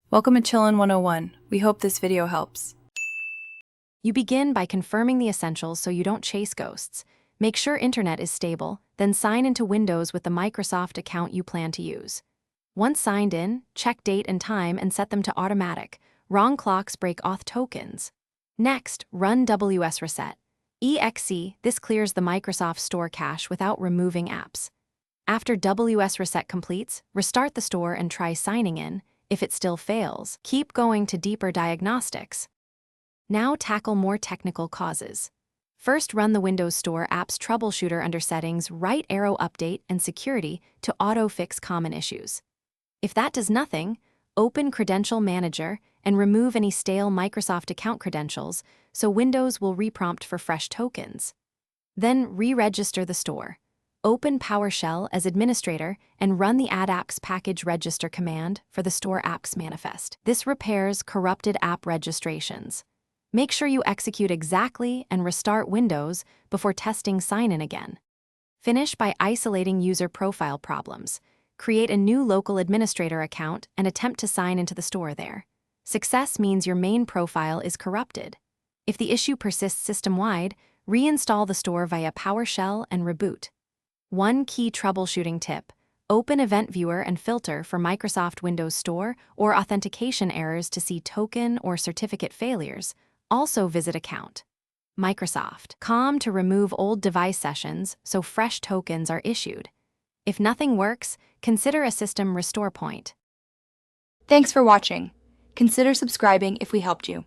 Welcome to Chillin' 101. We hope this video helps. You begin by confirming the essentials so you don't chase ghosts. Make sure internet is stable, then sign into Windows with the Microsoft account you plan to use. Once signed in, check date and time and set them to automatic. Wrong clocks break auth tokens. Next, run WS Reset. EXE, this clears the Microsoft Store cache without removing apps. After WS Reset completes, restart the store and try signing in. If it still fails, keep going to deeper diagnostics. Now tackle more technical causes. First, run the Windows Store Apps Troubleshooter under Settings, right arrow Update and Security to auto-fix common issues. If that does nothing, open Credential Manager and remove any stale Microsoft account credentials so Windows will reprompt for fresh tokens. Then re-register the store. Open PowerShell as administrator and run the Add Apps Package Register command for the Store Apps manifest. This repairs corrupted app registrations. Make sure you execute exactly and restart Windows before testing sign-in again. Finish by isolating user profile problems. Create a new local administrator account and attempt to sign into the store there. Success means your main profile is corrupted. If the issue persists system-wide, reinstall the store via PowerShell and reboot. One key troubleshooting tip: open Event Viewer and filter for Microsoft Windows Store or authentication errors to see token or certificate failures. Also visit Account. Microsoft.com to remove old device sessions so fresh tokens are issued. If nothing works, consider a system restore point. Thanks for watching. Consider subscribing if we helped you.